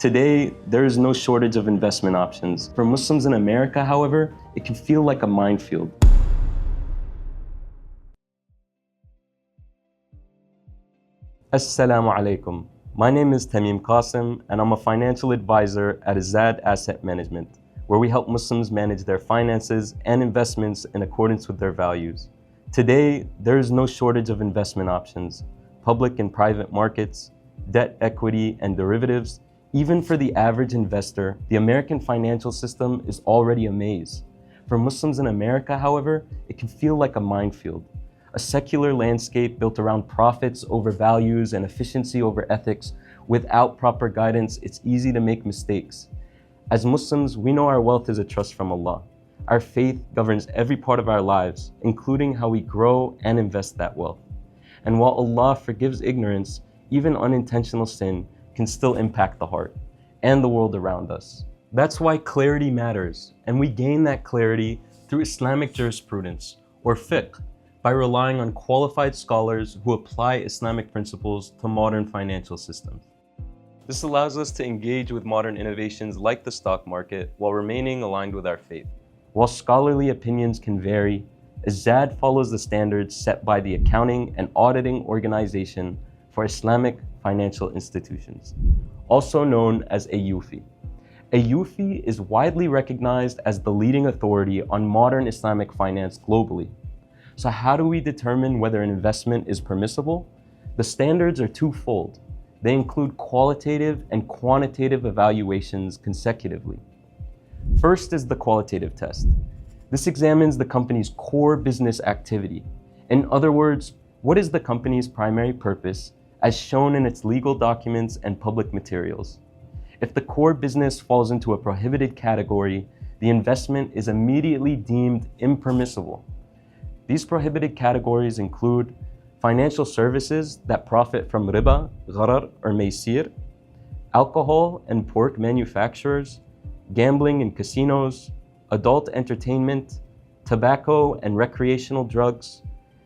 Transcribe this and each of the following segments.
Today, there is no shortage of investment options. For Muslims in America, however, it can feel like a minefield. Assalamu alaikum. My name is Tamim Qasim, and I'm a financial advisor at Azzad Asset Management, where we help Muslims manage their finances and investments in accordance with their values. Today, there is no shortage of investment options, public and private markets, debt, equity, and derivatives. Even for the average investor, the American financial system is already a maze. For Muslims in America, however, it can feel like a minefield. A secular landscape built around profits over values and efficiency over ethics. Without proper guidance, it's easy to make mistakes. As Muslims, we know our wealth is a trust from Allah. Our faith governs every part of our lives, including how we grow and invest that wealth. And while Allah forgives ignorance, even unintentional sin can still impact the heart and the world around us. That's why clarity matters, and we gain that clarity through Islamic jurisprudence, or fiqh, by relying on qualified scholars who apply Islamic principles to modern financial systems. This allows us to engage with modern innovations like the stock market while remaining aligned with our faith. While scholarly opinions can vary, Azzad follows the standards set by the Accounting and Auditing Organization for Islamic Financial Institutions, also known as AAOIFI. AAOIFI is widely recognized as the leading authority on modern Islamic finance globally. So how do we determine whether an investment is permissible? The standards are twofold. They include qualitative and quantitative evaluations consecutively. First is the qualitative test. This examines the company's core business activity. In other words, what is the company's primary purpose as shown in its legal documents and public materials? If the core business falls into a prohibited category, the investment is immediately deemed impermissible. These prohibited categories include financial services that profit from riba, gharar, or maysir, alcohol and pork manufacturers, gambling and casinos, adult entertainment, tobacco and recreational drugs,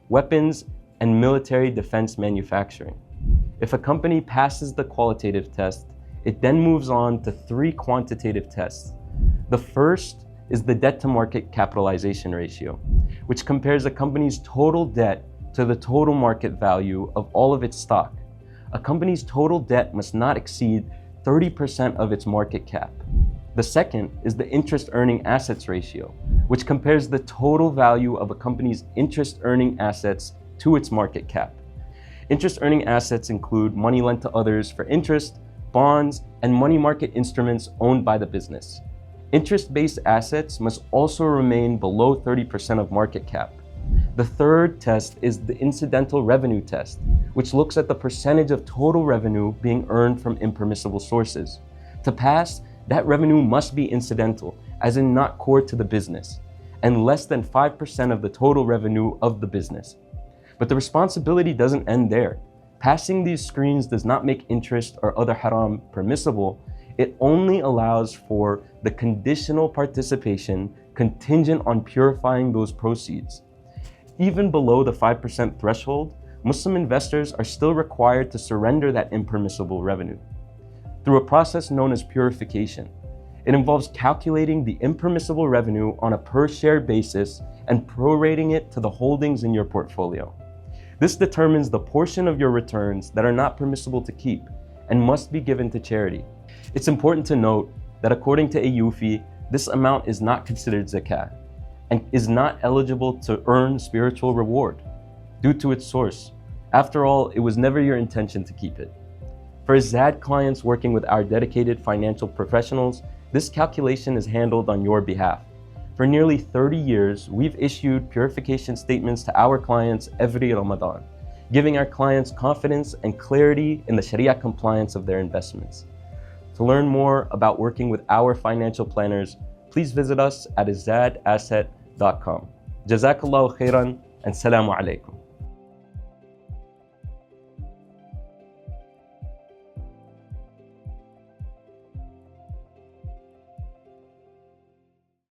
weapons and military defense manufacturing. If a company passes the qualitative test, it then moves on to 3 quantitative tests. The first is the debt to market capitalization ratio, which compares a company's total debt to the total market value of all of its stock. A company's total debt must not exceed 30% of its market cap. The second is the interest earning assets ratio, which compares the total value of a company's interest earning assets to its market cap. Interest earning assets include money lent to others for interest, bonds, and money market instruments owned by the business. Interest-based assets must also remain below 30% of market cap. The third test is the incidental revenue test, which looks at the percentage of total revenue being earned from impermissible sources. To pass, that revenue must be incidental, as in not core to the business, and less than 5% of the total revenue of the business. But the responsibility doesn't end there. Passing these screens does not make interest or other haram permissible. It only allows for the conditional participation contingent on purifying those proceeds. Even below the 5% threshold, Muslim investors are still required to surrender that impermissible revenue through a process known as purification. It involves calculating the impermissible revenue on a per-share basis and prorating it to the holdings in your portfolio. This determines the portion of your returns that are not permissible to keep and must be given to charity. It's important to note that according to AAOIFI, this amount is not considered zakah and is not eligible to earn spiritual reward due to its source. After all, it was never your intention to keep it. For Azzad clients working with our dedicated financial professionals, this calculation is handled on your behalf. For nearly 30 years, we've issued purification statements to our clients every Ramadan, giving our clients confidence and clarity in the Sharia compliance of their investments. To learn more about working with our financial planners, please visit us at azzadasset.com. Jazakallahu khairan and salamu alaikum.